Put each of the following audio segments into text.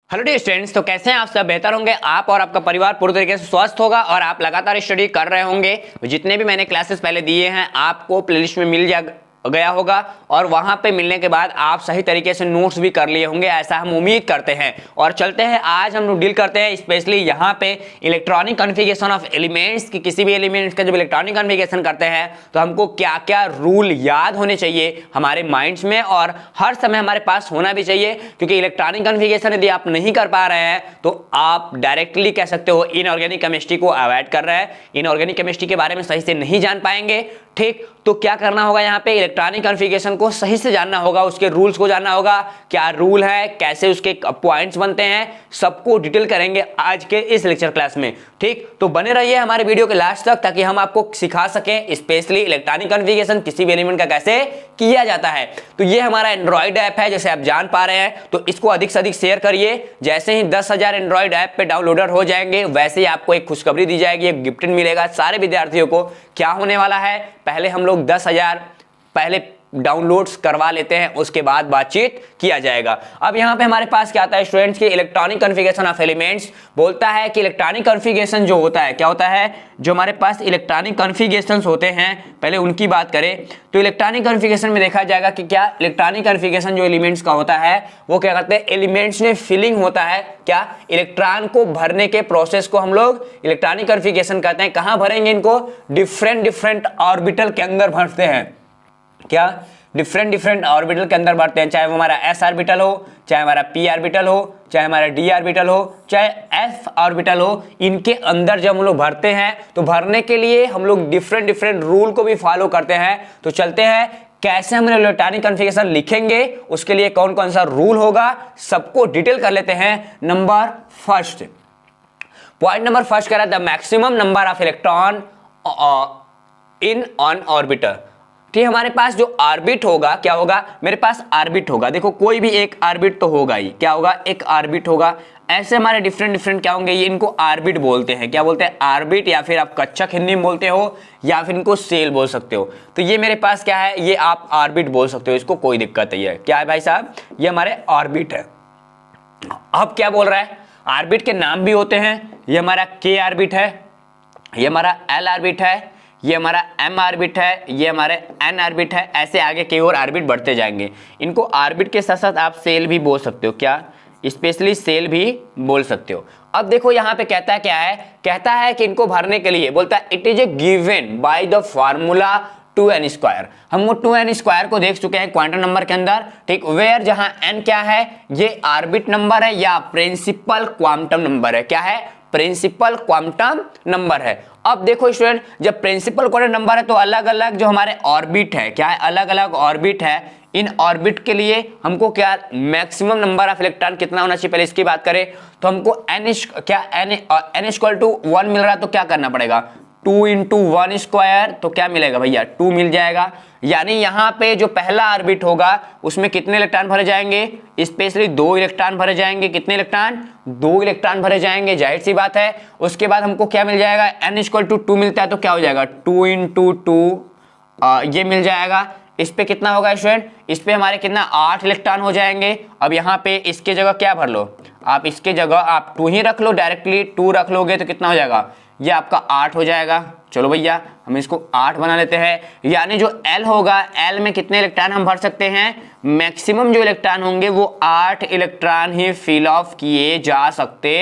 Hello dear students, तो कैसे हैं आप सब? बेहतर होंगे। आप और आपका परिवार पूरी तरीके से स्वस्थ होगा और आप लगातार स्टडी कर रहे होंगे। जितने भी मैंने क्लासेस पहले दिए हैं आपको प्लेलिस्ट में मिल गया होगा और वहां पे मिलने के बाद आप सही तरीके से नोट्स भी कर लिए होंगे, ऐसा हम उम्मीद करते हैं। और चलते हैं, आज हम लोग डील करते हैं स्पेशली यहाँ पे इलेक्ट्रॉनिक कॉन्फ़िगरेशन ऑफ एलिमेंट्स की। किसी भी एलिमेंट्स का जब इलेक्ट्रॉनिक कॉन्फ़िगरेशन करते हैं तो हमको क्या क्या रूल याद होने चाहिए हमारे माइंड्स में और हर समय हमारे पास होना भी चाहिए, क्योंकि इलेक्ट्रॉनिक कॉन्फ़िगरेशन यदि आप नहीं कर पा रहे हैं तो आप डायरेक्टली कह सकते हो इनऑर्गेनिक केमिस्ट्री को अवॉइड कर रहे हैं, इनऑर्गेनिक केमिस्ट्री के बारे में सही से नहीं जान पाएंगे। ठीक, तो क्या करना होगा? यहाँ पे इलेक्ट्रॉनिक कॉन्फ़िगरेशन को सही से जानना होगा, उसके रूल्स को जानना होगा, क्या रूल है, कैसे उसके पॉइंट्स बनते हैं, सबको डिटेल करेंगे आज के इस लेक्चर क्लास में। ठीक, तो बने रहिए हमारे वीडियो के लास्ट तक ताकि हम आपको सिखा सकें स्पेशली इलेक्ट्रॉनिक कॉन्फ़िगरेशन किसी भी एलिमेंट का कैसे किया जाता है। तो ये हमारा एंड्रॉइड ऐप है, जैसे आप जान पा रहे हैं, तो इसको अधिक से अधिक शेयर करिए। जैसे ही 10,000 एंड्रॉइड ऐप पे डाउनलोडर हो जाएंगे वैसे ही आपको एक खुशखबरी दी जाएगी, एक गिफ्ट मिलेगा सारे विद्यार्थियों को। क्या होने वाला है, पहले हम लोग 10,000 पहले डाउनलोड्स करवा लेते हैं, उसके बाद बातचीत किया जाएगा। अब यहाँ पे हमारे पास क्या आता है स्टूडेंट्स की इलेक्ट्रॉनिक कॉन्फ़िगरेशन ऑफ एलिमेंट्स बोलता है कि इलेक्ट्रॉनिक कॉन्फ़िगरेशन जो होता है क्या होता है, जो हमारे पास इलेक्ट्रॉनिक कॉन्फ़िगरेशंस होते हैं पहले उनकी बात करें तो इलेक्ट्रॉनिक कॉन्फ़िगरेशन में देखा जाएगा कि क्या इलेक्ट्रॉनिक कॉन्फ़िगरेशन जो एलिमेंट्स का होता है वो क्या करते हैं, एलिमेंट्स में फिलिंग होता है। क्या इलेक्ट्रॉन को भरने के प्रोसेस को हम लोग इलेक्ट्रॉनिक कॉन्फ़िगरेशन कहते हैं। कहां भरेंगे इनको? डिफरेंट ऑर्बिटल के अंदर भरते हैं। क्या डिफरेंट ऑर्बिटल के अंदर बढ़ते हैं, चाहे वो हमारा s ऑर्बिटल हो, चाहे हमारा p ऑर्बिटल हो, चाहे हमारा d ऑर्बिटल हो, चाहे f ऑर्बिटल हो, इनके अंदर जब हम लोग भरते हैं तो भरने के लिए हम लोग डिफरेंट रूल को भी फॉलो करते हैं। तो चलते हैं कैसे हम इलेक्ट्रॉनिक कॉन्फ़िगरेशन लिखेंगे, उसके लिए कौन कौन सा रूल होगा, सबको डिटेल कर लेते हैं। पॉइंट नंबर फर्स्ट कह रहा है the maximum number of electron in on orbiter. ठीक, हमारे पास जो ऑर्बिट होगा क्या होगा, मेरे पास ऑर्बिट होगा, देखो कोई भी एक ऑर्बिट तो होगा ही, क्या होगा, एक ऑर्बिट होगा। ऐसे हमारे डिफरेंट क्या होंगे, ये इनको ऑर्बिट बोलते हैं। क्या बोलते हैं? ऑर्बिट, या फिर आप कच्छक हिंदी में बोलते हो या फिर इनको सेल बोल सकते हो। तो ये मेरे पास क्या है, ये आप ऑर्बिट बोल सकते हो, इसको कोई दिक्कत नहीं है। क्या है भाई साहब, ये हमारे ऑर्बिट है। अब क्या बोल रहा है, ऑर्बिट के नाम भी होते हैं। ये हमारा k ऑर्बिट है, ये हमारा l ऑर्बिट है, ये हमारा m ऑर्बिट है, ये हमारे n ऑर्बिट है। ऐसे आगे कई और ऑर्बिट बढ़ते जाएंगे। इनको ऑर्बिट के साथ साथ आप सेल भी बोल सकते हो, क्या स्पेशली सेल भी बोल सकते हो। अब देखो यहाँ पे कहता है क्या है, कहता है कि इनको भरने के लिए बोलता है it is a given by the formula 2n²। हम वो 2n² को देख चुके हैं क्वांटम नंबर के अंदर। ठीक, वेयर जहां n क्या है, ये ऑर्बिट नंबर है या प्रिंसिपल क्वांटम नंबर है। क्या है? प्रिंसिपल क्वांटम नंबर है। अब देखो स्टूडेंट, जब प्रिंसिपल क्वांटम नंबर है तो अलग अलग जो हमारे ऑर्बिट है, क्या है, अलग अलग ऑर्बिट है। इन ऑर्बिट के लिए हमको क्या मैक्सिमम नंबर ऑफ इलेक्ट्रॉन कितना होना चाहिए, पहले इसकी बात करें तो हमको n=1 मिल रहा है, तो क्या करना पड़ेगा, 2 × 1², तो क्या मिलेगा भैया, 2 मिल जाएगा। यानी यहाँ पे जो पहला ऑर्बिट होगा उसमें कितने इलेक्ट्रॉन भरे जाएंगे, स्पेशली 2 इलेक्ट्रॉन भरे जाएंगे। कितने इलेक्ट्रॉन? 2 इलेक्ट्रॉन भरे जाएंगे, जाहिर सी बात है। उसके बाद हमको क्या मिल जाएगा, n=2 मिलता है, तो क्या हो जाएगा, 2 × 2 ये मिल जाएगा। इस पे कितना होगा स्टूडेंट, इस पे हमारे कितना, 8 इलेक्ट्रॉन हो जाएंगे। अब यहाँ पे इसके जगह क्या भर लो, आप इसके जगह आप 2 ही रख लो, डायरेक्टली 2 रख लोगे तो कितना हो जाएगा, ये आपका 8 हो जाएगा। चलो भैया हम इसको 8 बना लेते हैं। यानी जो L होगा, L में कितने इलेक्ट्रॉन हम भर सकते हैं, मैक्सिमम जो इलेक्ट्रॉन होंगे वो 8 इलेक्ट्रॉन ही फिल ऑफ किए जा सकते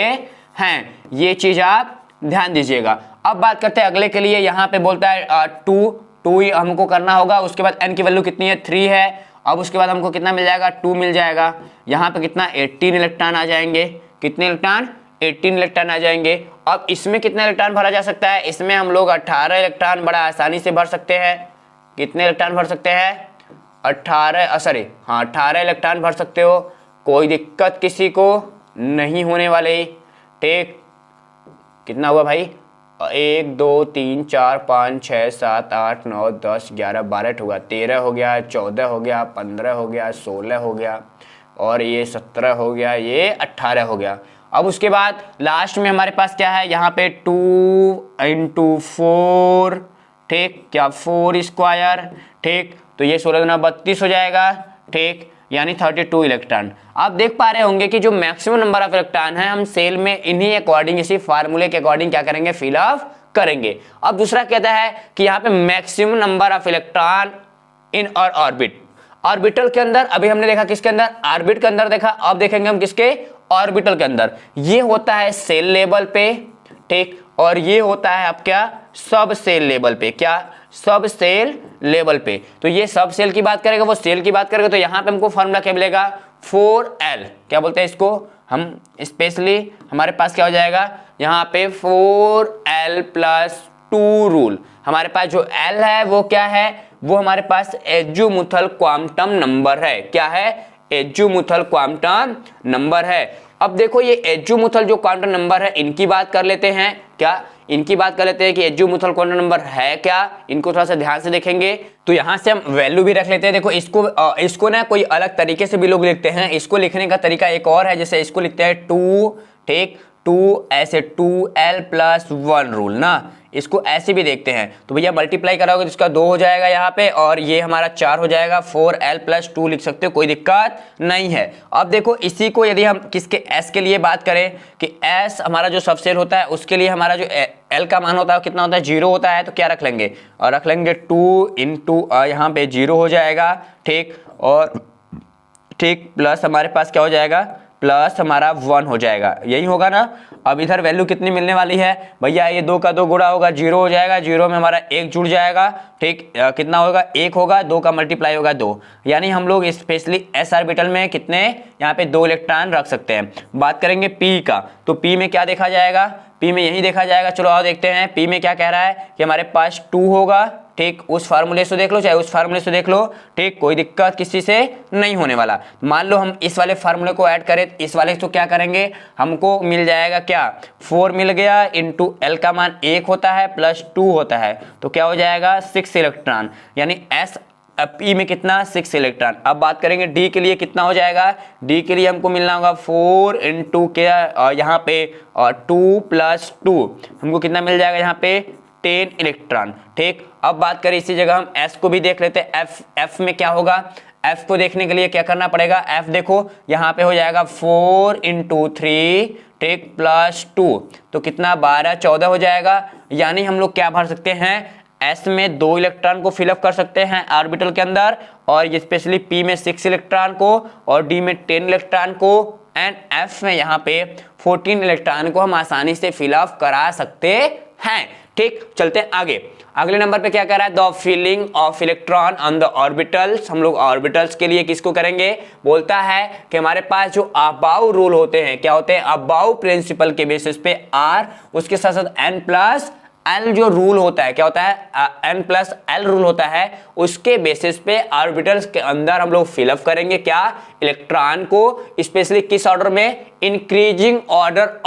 हैं। ये चीज आप ध्यान दीजिएगा। अब बात करते हैं अगले के लिए, यहाँ पे बोलता है 2 ही हमको करना होगा। उसके बाद n की वैल्यू कितनी है, 3 है। अब उसके बाद हमको कितना मिल जाएगा, 2 मिल जाएगा। यहाँ पे कितना, 18 इलेक्ट्रॉन आ जाएंगे। कितने इलेक्ट्रॉन, 18 इलेक्ट्रॉन आ जाएंगे। अब इसमें कितना इलेक्ट्रॉन भरा जा सकता है, इसमें हम लोग 18 इलेक्ट्रॉन बड़ा आसानी से भर सकते हैं। कितने इलेक्ट्रॉन भर सकते हैं, 18 इलेक्ट्रॉन भर सकते हो, कोई दिक्कत किसी को नहीं होने वाली। ठीक, कितना हुआ भाई, 1 2 3 4 5 6 7 8 9 10 11 12 होगा, 13 हो गया, 14 हो गया, 15 हो गया, 16 हो गया, और ये 17 हो गया, ये 18 हो गया। अब उसके बाद लास्ट में हमारे पास क्या है, यहाँ पे 2 × 4, ठीक, क्या 4²। ठीक, तो ये 16 × 32 हो जाएगा। ठीक, यानी 32 इलेक्ट्रॉन। आप देख पा रहे होंगे कि जो मैक्सिमम नंबर ऑफ इलेक्ट्रॉन है हम सेल में इन्हीं अकॉर्डिंग, इसी फार्मूले के अकॉर्डिंग क्या करेंगे, फिल अप करेंगे। अब दूसरा कहता है कि यहाँ पे maximum number of electron in और ऑर्बिट, ऑर्बिटल के अंदर। अभी हमने देखा किसके अंदर, ऑर्बिट के अंदर देखा, अब देखेंगे हम किसके, ऑर्बिटल के अंदर। ये होता है सेल लेवल पे, ठीक, और ये होता है अब क्या, सब सेल लेवल पे। क्या, सब सेल लेवल पे। तो ये सब सेल की बात करेगा, वो सेल की बात करेगा, तो यहां पे हमको फॉर्मूला क्या मिलेगा, 4L। क्या बोलते हैं इसको हम, स्पेशली हमारे पास क्या हो जाएगा यहाँ पे 4L प्लस 2 रूल। हमारे पास जो L है वो क्या है, वो हमारे पास एज़्यूमुथल क्वांटम नंबर है। क्या है, एज़्यूमुथल क्वांटम नंबर है। अब देखो ये एज़्यूमुथल जो क्वांटम नंबर है इनकी बात कर लेते हैं। क्या, इनकी बात कर लेते हैं कि एज़्यूमुथल क्वांटम नंबर है क्या, इनको थोड़ा सा ध्यान से देखेंगे। तो यहां से हम वैल्यू भी रख लेते हैं। देखो इसको ना कोई अलग तरीके से भी लोग लिखते हैं, इसको लिखने का तरीका एक और है, जैसे इसको लिखते हैं 2, ठीक, 2 ऐसे 2L प्लस 1 रूल ना, इसको ऐसे भी देखते हैं। तो भैया मल्टीप्लाई कराओगे तो इसका 2 हो जाएगा यहाँ पे, और ये हमारा 4 हो जाएगा, 4L प्लस 2 लिख सकते हो, कोई दिक्कत नहीं है। अब देखो इसी को यदि हम किसके S के लिए बात करें कि S हमारा जो सबसेल होता है उसके लिए हमारा जो L का मान होता है कितना होता है, 0 होता है। तो क्या रख लेंगे, और रख लेंगे 2 इंटू यहाँ पे 0 हो जाएगा, ठीक, और ठीक प्लस हमारे पास क्या हो जाएगा, प्लस हमारा 1 हो जाएगा, यही होगा ना। अब इधर वैल्यू कितनी मिलने वाली है भैया, ये 2 का 2 गुणा होगा, 0 हो जाएगा, 0 में हमारा 1 जुड़ जाएगा, ठीक, कितना होगा, 1 होगा, 2 का मल्टीप्लाई होगा 2। यानी हम लोग स्पेशली s ऑर्बिटल में कितने, यहाँ पे 2 इलेक्ट्रॉन रख सकते हैं। बात करेंगे p का, तो p में क्या देखा जाएगा, p में यही देखा जाएगा। चलो आओ देखते हैं p में क्या कह रहा है कि हमारे पास 2 होगा, ठीक, उस फार्मूले से देख लो चाहे उस फार्मूले से देख लो, ठीक, कोई दिक्कत किसी से नहीं होने वाला। मान लो हम इस वाले फार्मूले को ऐड करें, इस वाले तो क्या करेंगे, हमको मिल जाएगा क्या, 4 मिल गया, इंटू L का मान 1 होता है प्लस 2 होता है, तो क्या हो जाएगा 6 इलेक्ट्रॉन, यानी S P में कितना, 6 इलेक्ट्रॉन। अब बात करेंगे D के लिए कितना हो जाएगा, D के लिए हमको मिलना होगा 4 इंटू क्या, यहाँ पे 2 प्लस 2, हमको कितना मिल जाएगा यहाँ पे 10 इलेक्ट्रॉन, ठीक। अब बात करें इसी जगह हम S को भी देख लेते हैं, F में क्या होगा, F को देखने के लिए क्या करना पड़ेगा, F देखो यहाँ पे हो जाएगा 4 इंटू 3, ठीक, प्लस 2, तो कितना 12 14 हो जाएगा। यानी हम लोग क्या भर सकते हैं, S में 2 इलेक्ट्रॉन को फिलअप कर सकते हैं ऑर्बिटल के अंदर, और ये स्पेशली P में 6 इलेक्ट्रॉन को, और D में 10 इलेक्ट्रॉन को, एंड F में यहाँ पे 14 इलेक्ट्रॉन को हम आसानी से फिलअप करा सकते हैं, ठीक। चलते हैं आगे, अगले नंबर पे क्या कह रहा है, the filling of electron on the orbitals. हम लोग ऑर्बिटल्स के लिए किसको करेंगे, बोलता है कि हमारे पास जो अबाउ रूल होते हैं, क्या होते हैं, अबाउ प्रिंसिपल के बेसिस पे R, उसके साथ साथ N प्लस L जो रूल होता है, क्या होता है, N प्लस L रूल होता है, उसके बेसिस पे ऑर्बिटल्स के अंदर हम लोग फिलअप करेंगे क्या, इलेक्ट्रॉन को, स्पेशली किस ऑर्डर में, increasing order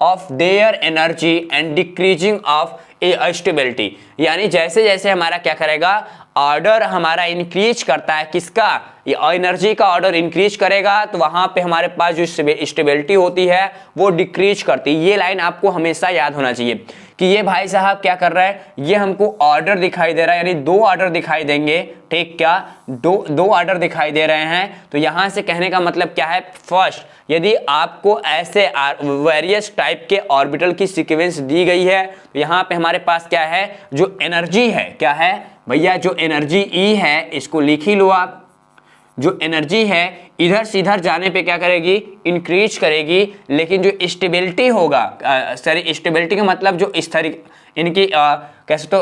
of their energy and decreasing of stability. यानी जैसे जैसे हमारा क्या करेगा, ऑर्डर हमारा इंक्रीज करता है, किसका, ये एनर्जी का ऑर्डर इंक्रीज करेगा, तो वहां पे हमारे पास जो स्टेबिलिटी होती है वो डिक्रीज करती है। ये लाइन आपको हमेशा याद होना चाहिए कि ये भाई साहब क्या कर रहा है, ये हमको ऑर्डर दिखाई दे रहा है, यानी 2 ऑर्डर दिखाई देंगे, ठीक, क्या दो ऑर्डर दिखाई दे रहे हैं। तो यहां से कहने का मतलब क्या है, फर्स्ट यदि आपको ऐसे वेरियस टाइप के ऑर्बिटल की सीक्वेंस दी गई है, तो यहाँ पे हमारे पास क्या है, जो एनर्जी है, क्या है भैया, जो एनर्जी E है, इसको लिख ही लो आप, जो एनर्जी है इधर से इधर जाने पे क्या करेगी, इंक्रीज करेगी, लेकिन जो स्टेबिलिटी होगा, सॉरी स्टेबिलिटी का मतलब जो स्थिर, इनकी कैसे तो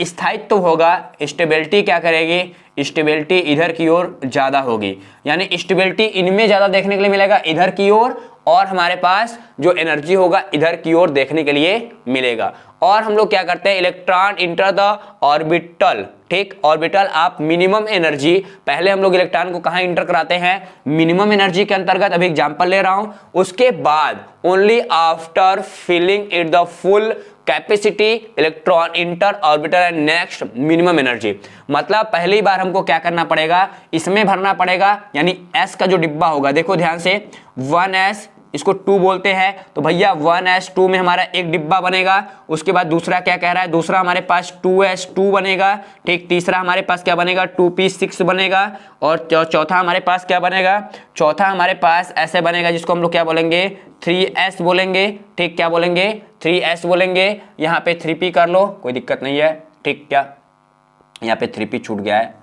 स्थायित्व होगा, स्टेबिलिटी क्या करेगी, स्टेबिलिटी इधर की ओर ज्यादा होगी, यानी स्टेबिलिटी इनमें ज्यादा देखने के लिए मिलेगा इधर की ओर, और हमारे पास जो एनर्जी होगा इधर की ओर देखने के लिए मिलेगा। और हम लोग क्या करते हैं, इलेक्ट्रॉन इंटर द ऑर्बिटल, ठीक, ऑर्बिटल आप मिनिमम एनर्जी, पहले हम लोग इलेक्ट्रॉन को कहां इंटर कराते हैं, मिनिमम एनर्जी के अंतर्गत, अभी एग्जांपल ले रहा हूं, उसके बाद only after filling it the full capacity electron enter orbital and next minimum energy. मतलब पहली बार हमको क्या करना पड़ेगा, इसमें भरना पड़ेगा, यानी S का जो डिब्बा होगा, देखो ध्यान से 1S इसको 2 बोलते हैं। तो भैया 1s2 में हमारा एक डिब्बा बनेगा। उसके बाद दूसरा क्या कह रहा है, दूसरा हमारे पास 2s2 बनेगा, ठीक। तीसरा हमारे पास क्या बनेगा, 2p6 बनेगा। और चौथा हमारे पास क्या बनेगा, चौथा हमारे पास ऐसे बनेगा जिसको हम लोग क्या बोलेंगे, 3s बोलेंगे, ठीक। क्या बोलेंगे, 3s बोलेंगे। यहाँ पे 3p कर लो, कोई दिक्कत नहीं है, ठीक। क्या यहाँ पे 3p छूट गया है,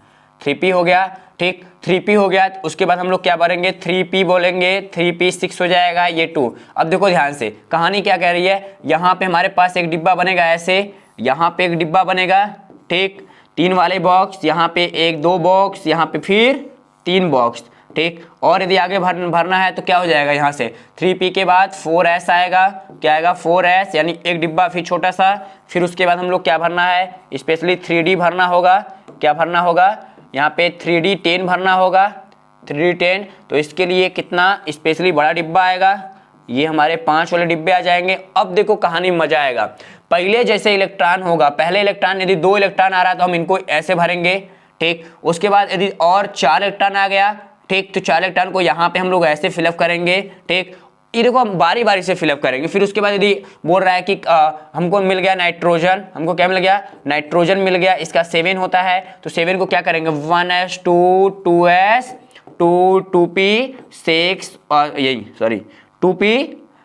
3p हो गया, ठीक। 3p हो गया। उसके बाद हम लोग क्या भरेंगे, 3p बोलेंगे, 3p6 हो जाएगा, ये 2। अब देखो ध्यान से कहानी क्या कह रही है, यहाँ पे हमारे पास एक डिब्बा बनेगा ऐसे, यहाँ पे एक डिब्बा बनेगा, ठीक। 3 वाले बॉक्स, यहाँ पे 1-2 बॉक्स, यहाँ पे फिर 3 बॉक्स, ठीक। और यदि आगे भरना है तो क्या हो जाएगा, यहाँ से 3p के बाद 4s आएगा, क्या आएगा, 4s, यानी एक डिब्बा फिर छोटा सा। फिर उसके बाद हम लोग क्या भरना है, स्पेशली 3d भरना होगा। क्या भरना होगा, यहाँ पे 3d10 भरना होगा, 3d10। तो इसके लिए कितना स्पेशली बड़ा डिब्बा आएगा, ये हमारे 5 वाले डिब्बे आ जाएंगे। अब देखो कहानी मजा आएगा। पहले जैसे इलेक्ट्रॉन होगा, पहले इलेक्ट्रॉन यदि 2 इलेक्ट्रॉन आ रहा है तो हम इनको ऐसे भरेंगे, ठीक। उसके बाद यदि और 4 इलेक्ट्रॉन आ गया, ठीक, तो 4 इलेक्ट्रॉन को यहाँ पे हम लोग ऐसे फिलअप करेंगे, ठीक। ये देखो हम बारी बारी से फिलअप करेंगे। फिर उसके बाद यदि बोल रहा है कि हमको मिल गया नाइट्रोजन, हमको क्या मिल गया, नाइट्रोजन मिल गया, इसका 7 होता है। तो 7 को क्या करेंगे, 1s2 2s 2p6 और यही सॉरी 2p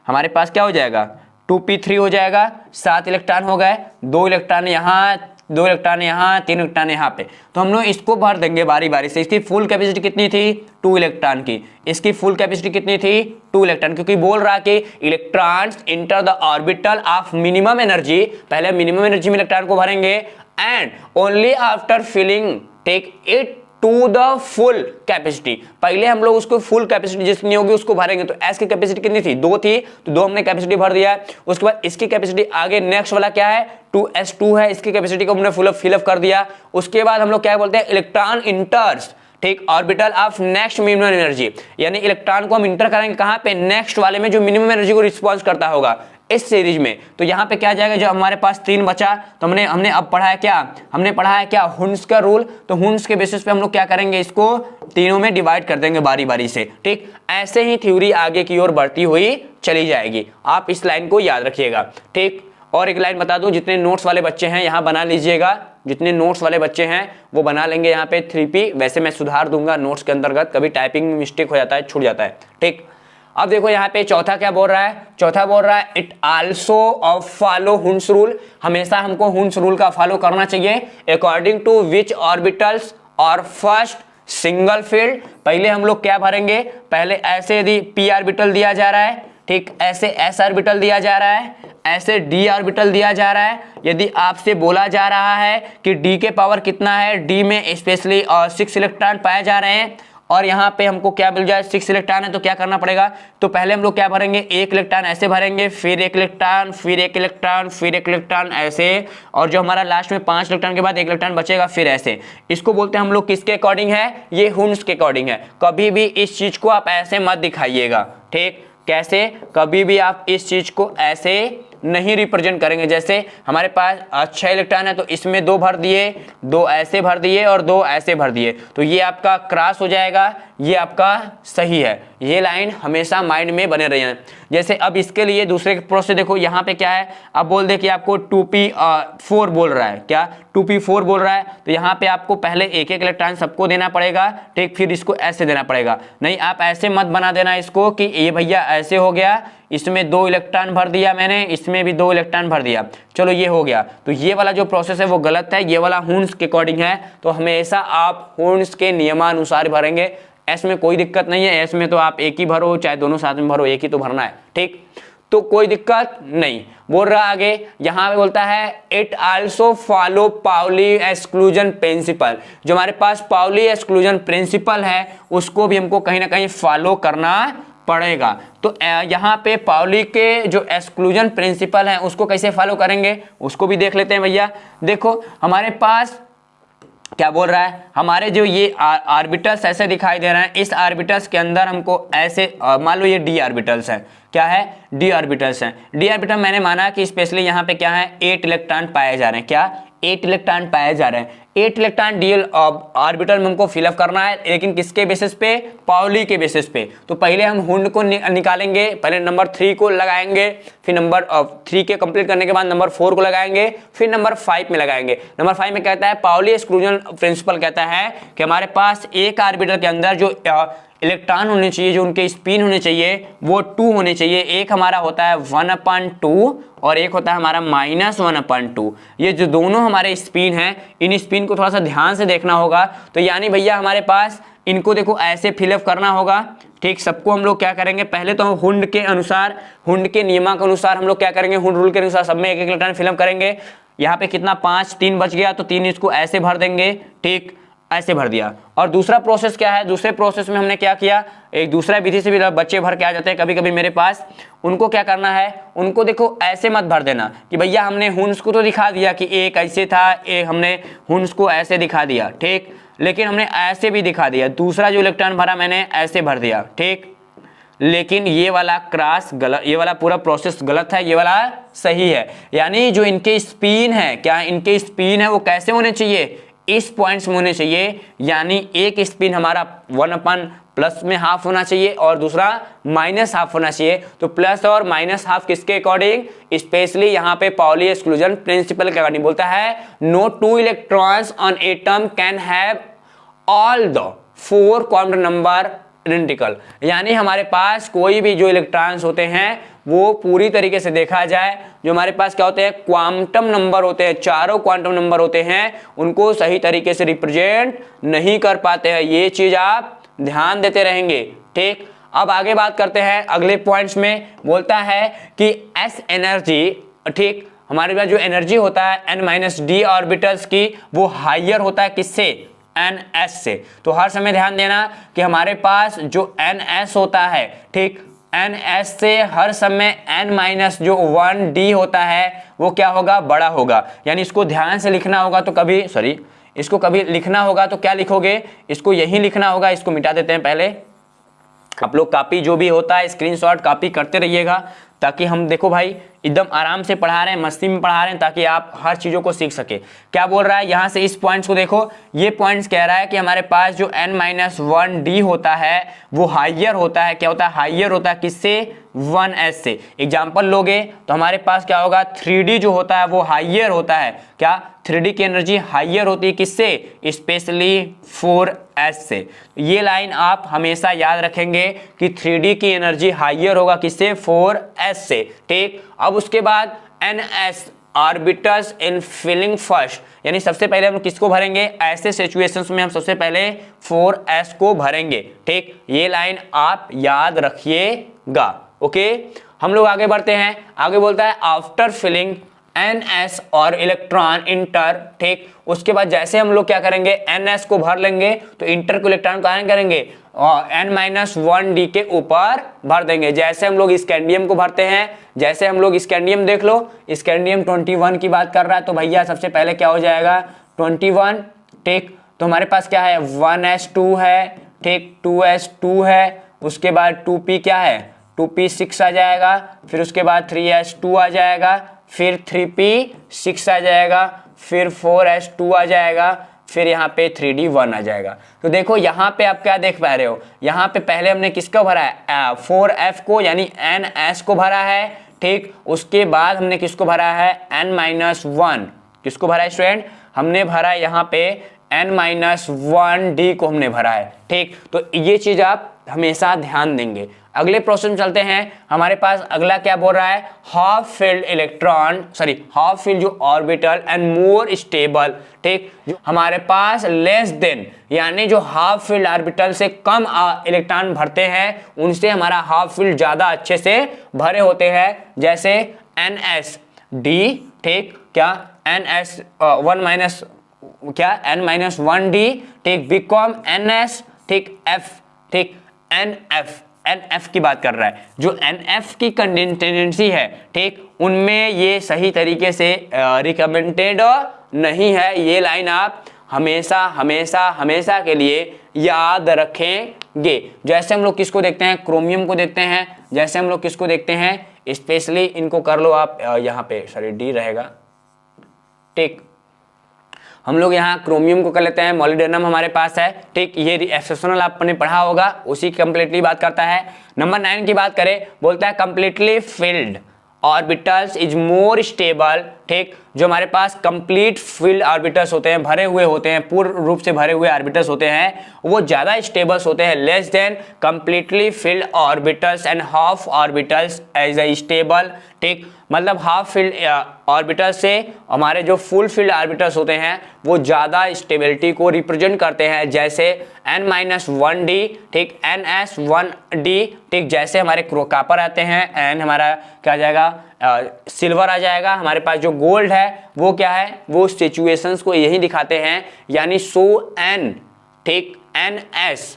हमारे पास क्या हो जाएगा, 2p3 हो जाएगा। 7 इलेक्ट्रॉन हो गए, 2 इलेक्ट्रॉन यहाँ, 2 इलेक्ट्रॉन यहाँ, 3 इलेक्ट्रॉन यहाँ पे। तो हम लोग इसको भर देंगे बारी बारी से। इसकी फुल कैपेसिटी कितनी थी, 2 इलेक्ट्रॉन की। इसकी फुल कैपेसिटी कितनी थी, 2 इलेक्ट्रॉन, क्योंकि बोल रहा कि electrons enter the orbital of minimum energy. पहले मिनिमम एनर्जी में इलेक्ट्रॉन को भरेंगे and only after filling take it to the full capacity. पहले हम लोग उसको फुल कैपेसिटी जितनी होगी उसको भरेंगे। तो एस की कैपेसिटी कितनी थी, 2 थी, तो 2 हमने कैपेसिटी भर दिया। उसके बाद इसकी कैपेसिटी आगे नेक्स्ट वाला क्या है, 2s2 है, इसकी कैपेसिटी को हमने फिलअप कर दिया। उसके बाद हम लोग क्या बोलते हैं, इलेक्ट्रॉन इंटर्स, ठीक, orbital of next minimum energy, यानी इलेक्ट्रॉन को हम इंटर करेंगे कहां पे, नेक्स्ट वाले में जो मिनिमम एनर्जी को रिस्पॉन्स करता होगा इस सीरीज में। तो यहाँ पे क्या जाएगा, जो हमारे पास 3 बचा, तो हमने अब पढ़ा है क्या, हमने पढ़ा है क्या, हुन्स का रूल। तो हुन्स के बेसिस पे हम लोग क्या करेंगे, इसको तीनों में डिवाइड कर देंगे बारी बारी से, ठीक। ऐसे ही थ्योरी आगे की ओर बढ़ती हुई चली जाएगी। आप इस लाइन को याद रखिएगा, ठीक। और एक लाइन बता दूं, जितने नोट्स वाले बच्चे हैं यहाँ बना लीजिएगा, जितने नोट्स वाले बच्चे हैं वो बना लेंगे यहाँ पे 3p। वैसे मैं सुधार दूंगा नोट्स के अंतर्गत, कभी टाइपिंग में मिस्टेक हो जाता है, छूट जाता है, ठीक। अब देखो यहाँ पे चौथा क्या बोल रहा है, चौथा बोल रहा है it also follow Hund's rule. हमेशा हमको हुन्स रूल का फॉलो करना चाहिए। अकॉर्डिंग टू विच ऑर्बिटल्स और फर्स्ट सिंगल फील्ड। पहले हम लोग क्या भरेंगे, पहले ऐसे यदि p ऑर्बिटल दिया जा रहा है, ठीक, ऐसे s ऑर्बिटल दिया जा रहा है, ऐसे d ऑर्बिटल दिया जा रहा है। यदि आपसे बोला जा रहा है कि d के पावर कितना है, d में स्पेशली 6 इलेक्ट्रॉन पाए जा रहे हैं और यहाँ पे हमको क्या मिल जाए, 6 इलेक्ट्रॉन है, तो क्या करना पड़ेगा, तो पहले हम लोग क्या भरेंगे, 1 इलेक्ट्रॉन ऐसे भरेंगे, फिर 1 इलेक्ट्रॉन, फिर 1 इलेक्ट्रॉन, फिर 1 इलेक्ट्रॉन ऐसे, और जो हमारा लास्ट में 5 इलेक्ट्रॉन के बाद 1 इलेक्ट्रॉन बचेगा, फिर ऐसे। इसको बोलते हैं हम लोग किसके अकॉर्डिंग है, ये हुन्स के अकॉर्डिंग है। कभी भी इस चीज को आप ऐसे मत दिखाइएगा, ठीक। कैसे, कभी भी आप इस चीज को ऐसे नहीं रिप्रेजेंट करेंगे। जैसे हमारे पास 6 इलेक्ट्रॉन है तो इसमें 2 भर दिए, 2 ऐसे भर दिए और 2 ऐसे भर दिए, तो ये आपका क्रॉस हो जाएगा, ये आपका सही है। ये लाइन हमेशा माइंड में बने रही है। जैसे अब इसके लिए दूसरे प्रोसेस देखो, यहाँ पे क्या है, अब बोल दे कि आपको 2p4 बोल रहा है, क्या 2p4 बोल रहा है, तो यहाँ पे आपको पहले 1-1 इलेक्ट्रॉन सबको देना पड़ेगा, ठीक, फिर इसको ऐसे देना पड़ेगा। नहीं, आप ऐसे मत बना देना इसको कि ये भैया ऐसे हो गया, इसमें 2 इलेक्ट्रॉन भर दिया मैंने, इसमें भी 2 इलेक्ट्रॉन भर दिया, चलो ये हो गया। तो ये वाला जो प्रोसेस है वो गलत है, ये वाला हुन्स के अकॉर्डिंग है। तो हमेशा आप हुन्स के नियमानुसार भरेंगे। एस में कोई दिक्कत नहीं है, एस में तो आप एक ही भरो, चाहे दोनों साथ में भरो, एक ही तो भरना है, ठीक, तो कोई दिक्कत नहीं। बोल रहा आगे, यहाँ पे बोलता है it also follow Pauli exclusion principle. जो हमारे पास पाउली एक्सक्लूजन प्रिंसिपल है उसको भी हमको कहीं ना कहीं फॉलो करना पड़ेगा। तो यहाँ पे पाउली के जो एक्सक्लूजन प्रिंसिपल है उसको कैसे फॉलो करेंगे उसको भी देख लेते हैं भैया। देखो हमारे पास क्या बोल रहा है, हमारे जो ये ऑर्बिटल्स ऐसे दिखाई दे रहे हैं, इस ऑर्बिटल्स के अंदर हमको ऐसे मान लो ये डी ऑर्बिटल्स है, क्या है, डी ऑर्बिटल्स हैं। डी ऑर्बिटल मैंने माना कि स्पेशली यहाँ पे क्या है, 8 इलेक्ट्रॉन पाए जा रहे हैं, क्या 8 इलेक्ट्रॉन पाए जा रहे हैं। 8 इलेक्ट्रॉन डीएल ऑर्बिटल में हमको फिलअप करना है, लेकिन किसके बेसिस पे? पाउली के बेसिस पे। तो पहले हम हुंड को निकालेंगे, पहले नंबर 3 को लगाएंगे, फिर नंबर 3 के कंप्लीट करने के बाद नंबर 4 को लगाएंगे, फिर नंबर 5 में लगाएंगे। नंबर 5 में कहता है पाउली एक्सक्लूजन प्रिंसिपल कहता है कि हमारे पास एक ऑर्बिटल के अंदर जो इलेक्ट्रॉन होने चाहिए, जो उनके स्पिन होने चाहिए वो 2 होने चाहिए। एक हमारा होता है 1/2 और एक होता है हमारा -1/2। ये जो दोनों हमारे स्पिन हैं, इन स्पिन को थोड़ा सा ध्यान से देखना होगा। तो यानी भैया हमारे पास इनको देखो ऐसे फिलअप करना होगा, ठीक। सबको हम लोग क्या करेंगे, पहले तो हम हुंड के अनुसार, हुंड के नियम के अनुसार हम लोग क्या करेंगे, हुंड रूल के अनुसार सब में एक एक इलेक्ट्रॉन फिलअप करेंगे। यहाँ पे कितना 5, 3 बच गया तो 3 इसको ऐसे भर देंगे, ठीक, ऐसे भर दिया। और दूसरा प्रोसेस क्या है, दूसरे प्रोसेस में हमने क्या किया, एक दूसरा विधि से भी बच्चे भर के आ जाते हैं कभी कभी मेरे पास। उनको क्या करना है, उनको देखो ऐसे मत भर देना कि भैया हमने हुंड्स को तो दिखा दिया कि एक ऐसे था, एक हमने हुंड्स को ऐसे दिखा दिया, ठीक, लेकिन हमने ऐसे भी दिखा दिया। दूसरा जो इलेक्ट्रॉन भरा मैंने ऐसे भर दिया, ठीक, लेकिन ये वाला क्रॉस गलत, ये वाला पूरा प्रोसेस गलत है, ये वाला सही है। यानी जो इनके स्पिन है, क्या इनके स्पिन है वो कैसे होने चाहिए, इस पॉइंट्स में होने चाहिए। यानी एक स्पिन हमारा 1/+ में हाफ होना चाहिए और दूसरा -½ होना चाहिए। तो प्लस और -½ किसके अकॉर्डिंग, स्पेशली यहाँ पे पाउली एक्सक्लूजन प्रिंसिपल के अकॉर्डिंग बोलता है no 2 electrons on atom can have all the 4 quantum number identical. यानी हमारे पास कोई भी जो इलेक्ट्रॉन्स होते हैं वो पूरी तरीके से देखा जाए, जो हमारे पास क्या होते हैं, क्वांटम नंबर होते हैं, चारों क्वांटम नंबर होते हैं, उनको सही तरीके से रिप्रेजेंट नहीं कर पाते हैं। ये चीज आप ध्यान देते रहेंगे, ठीक। अब आगे बात करते हैं अगले पॉइंट्स में। बोलता है कि एस एनर्जी, ठीक, हमारे पास जो एनर्जी होता है n-d ऑर्बिटल्स की, वो हाइयर होता है किससे, ns से। तो हर समय ध्यान देना कि हमारे पास जो ns होता है, ठीक, ns से हर समय n-1d होता है वो क्या होगा, बड़ा होगा। यानी इसको ध्यान से लिखना होगा तो कभी, सॉरी, इसको कभी लिखना होगा तो क्या लिखोगे, इसको यही लिखना होगा। इसको मिटा देते हैं पहले। आप लोग कॉपी जो भी होता है स्क्रीनशॉट कॉपी करते रहिएगा, ताकि हम देखो भाई एकदम आराम से पढ़ा रहे हैं, मस्ती में पढ़ा रहे हैं, ताकि आप हर चीज़ों को सीख सके। क्या बोल रहा है यहाँ से, इस पॉइंट्स को देखो, ये पॉइंट्स कह रहा है कि हमारे पास जो n-1d होता है वो हाइयर होता है, क्या होता है, हाइयर होता है किससे, 1s से। एग्जाम्पल लोगे तो हमारे पास क्या होगा, 3d जो होता है वो हाइयर होता है, क्या 3d की एनर्जी हाइयर होती है किससे, स्पेशली 4s से। ये लाइन आप हमेशा याद रखेंगे कि 3d की एनर्जी हाइयर होगा किससे, 4s से, ठीक। अब उसके बाद ns orbitals in filling first, यानी सबसे पहले हम किसको भरेंगे, ऐसे सिचुएशंस में हम सबसे पहले 4s को भरेंगे, ठीक। ये लाइन आप याद रखिएगा, ओके। हम लोग आगे बढ़ते हैं। आगे बोलता है आफ्टर फिलिंग ns और इलेक्ट्रॉन इंटर, ठीक। उसके बाद जैसे हम लोग क्या करेंगे, ns को भर लेंगे तो इंटर को इलेक्ट्रॉन कहाँ करेंगे, n-1d के ऊपर भर देंगे। जैसे हम लोग स्कैंडियम को भरते हैं, जैसे हम लोग स्कैंडियम देख लो, स्कैंडियम 21 की बात कर रहा है तो भैया सबसे पहले क्या हो जाएगा, 21, ठीक। तो हमारे पास क्या है, 1s2 है, ठीक, 2s2 है, उसके बाद 2p क्या है, 2p6 आ जाएगा, फिर उसके बाद 3s2 आ जाएगा, फिर 3p6 आ जाएगा, फिर 4s2 आ जाएगा, फिर यहाँ पे 3d1 आ जाएगा। तो देखो यहाँ पे आप क्या देख पा रहे हो, यहाँ पे पहले हमने किसको भरा है, 4f को, यानी ns को भरा है, ठीक। उसके बाद हमने किसको भरा है, n-1, किसको भरा है स्टूडेंट, हमने भरा है यहाँ पे n-1d को हमने भरा है, ठीक। तो ये चीज आप हमेशा ध्यान देंगे। अगले प्रोसेस में चलते हैं। हमारे पास अगला क्या बोल रहा है, half filled electron, sorry half filled जो ऑर्बिटल एंड मोर स्टेबल, ठीक। जो हमारे पास लेस देन, यानी जो हाफ फिल्ड ऑर्बिटल से कम इलेक्ट्रॉन भरते हैं उनसे हमारा हाफ फिल्ड ज्यादा अच्छे से भरे होते हैं। जैसे nsd, ठीक, क्या n-1d, ठीक, बिकॉम ns, ठीक, f, ठीक, nf की बात कर रहा है। जो nf की टेंडेंसी है, ठीक, उनमें ये सही तरीके से रिकमेंडेड नहीं है। ये लाइन आप हमेशा हमेशा हमेशा के लिए याद रखेंगे। जैसे हम लोग किसको देखते हैं, क्रोमियम को देखते हैं। जैसे हम लोग किसको देखते हैं, स्पेशली इनको कर लो आप यहाँ पे, सॉरी डी रहेगा, ठीक। हम लोग यहाँ क्रोमियम को कर लेते हैं, मोलिब्डेनम हमारे पास है, ठीक। ये एक्सेप्शनल आपने पढ़ा होगा, उसी कंप्लीटली बात करता है। नंबर 9 की बात करें, बोलता है completely filled orbitals is more stable, ठीक। जो हमारे पास कंप्लीट फिल्ड ऑर्बिटल्स होते हैं, भरे हुए होते हैं, पूर्ण रूप से भरे हुए ऑर्बिटल्स होते हैं, वो ज्यादा स्टेबल्स होते हैं less than completely filled orbitals and half orbitals as a stable, ठीक। मतलब हाफ फील्ड ऑर्बिटल से हमारे जो फुल फील्ड ऑर्बिटल्स होते हैं वो ज्यादा स्टेबिलिटी को रिप्रेजेंट करते हैं, जैसे n-1d, ठीक, ns1d, ठीक। जैसे हमारे कॉपर आते हैं, n हमारा क्या आ जाएगा, सिल्वर आ जाएगा। हमारे पास जो गोल्ड है वो क्या है, वो सिचुएशंस को यही दिखाते हैं, यानी सो n, ठीक, ns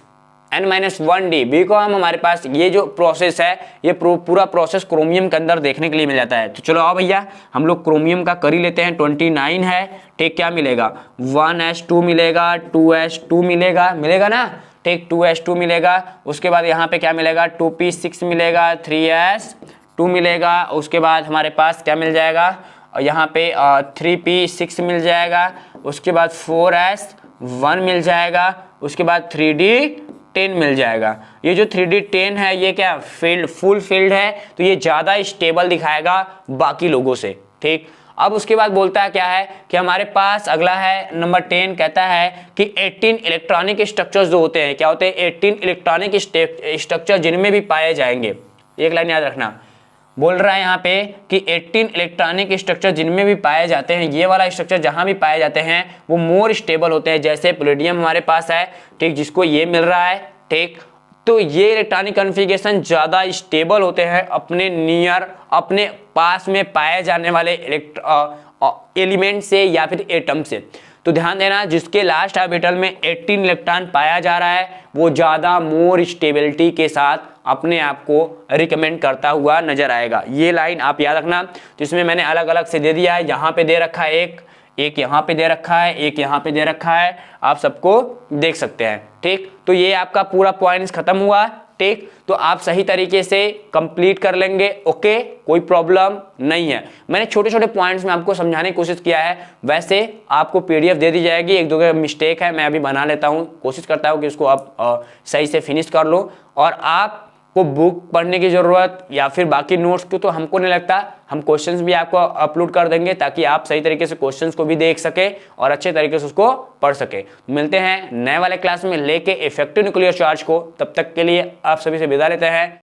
n-1d बी को हम हमारे पास ये जो प्रोसेस है, ये पूरा प्रोसेस क्रोमियम के अंदर देखने के लिए मिल जाता है। तो चलो आओ भैया हम लोग क्रोमियम का कर ही लेते हैं। 29 है, ठीक। क्या मिलेगा, 1s2 मिलेगा, 2s2 मिलेगा ना, ठीक, 2s2 मिलेगा। उसके बाद यहाँ पे क्या मिलेगा, 2p6 मिलेगा, 3s2 मिलेगा। उसके बाद हमारे पास क्या मिल जाएगा, यहाँ पे 3p6 मिल जाएगा। उसके बाद 4s1 मिल जाएगा। उसके बाद 3d10 मिल जाएगा। ये जो 3d10 है ये क्या फील्ड, फुल फील्ड है, तो ये ज़्यादा स्टेबल दिखाएगा बाकी लोगों से, ठीक। अब उसके बाद बोलता है क्या है कि हमारे पास अगला है नंबर 10, कहता है कि 18 इलेक्ट्रॉनिक स्ट्रक्चर्स जो होते हैं, क्या होते हैं, 18 इलेक्ट्रॉनिक स्ट्रक्चर जिनमें भी पाए जाएंगे, एक लाइन याद रखना, बोल रहा है यहाँ पे कि 18 इलेक्ट्रॉनिक स्ट्रक्चर जिनमें भी पाए जाते हैं, ये वाला स्ट्रक्चर जहां भी पाए जाते हैं वो मोर स्टेबल होते हैं। जैसे पैलेडियम हमारे पास है, ठीक, जिसको ये मिल रहा है, ठीक। तो ये इलेक्ट्रॉनिक कॉन्फ़िगरेशन ज़्यादा स्टेबल होते हैं अपने नियर, अपने पास में पाए जाने वाले एलिमेंट से या फिर एटम से। तो ध्यान देना, जिसके लास्ट ऑर्बिटल में 18 इलेक्ट्रॉन पाया जा रहा है वो ज़्यादा मोर स्टेबिलिटी के साथ अपने आप को रिकमेंड करता हुआ नजर आएगा। ये लाइन आप याद रखना। तो इसमें मैंने अलग अलग से दे दिया है, यहाँ पे दे रखा है एक यहाँ पे दे रखा है, एक यहाँ पे दे रखा है, आप सबको देख सकते हैं, ठीक। तो ये आपका पूरा पॉइंट्स खत्म हुआ, ठीक। तो आप सही तरीके से कंप्लीट कर लेंगे, ओके, कोई प्रॉब्लम नहीं है। मैंने छोटे छोटे पॉइंट्स में आपको समझाने की कोशिश किया है, वैसे आपको पीडीएफ दे दी जाएगी। एक दो मिस्टेक है, मैं अभी बना लेता हूँ, कोशिश करता हूँ कि उसको आप सही से फिनिश कर लो। और आप को बुक पढ़ने की ज़रूरत या फिर बाकी नोट्स को तो हमको नहीं लगता, हम क्वेश्चंस भी आपको अपलोड कर देंगे ताकि आप सही तरीके से क्वेश्चंस को भी देख सके और अच्छे तरीके से उसको पढ़ सके। मिलते हैं नए वाले क्लास में लेके इफेक्टिव न्यूक्लियर चार्ज को, तब तक के लिए आप सभी से विदा लेते हैं।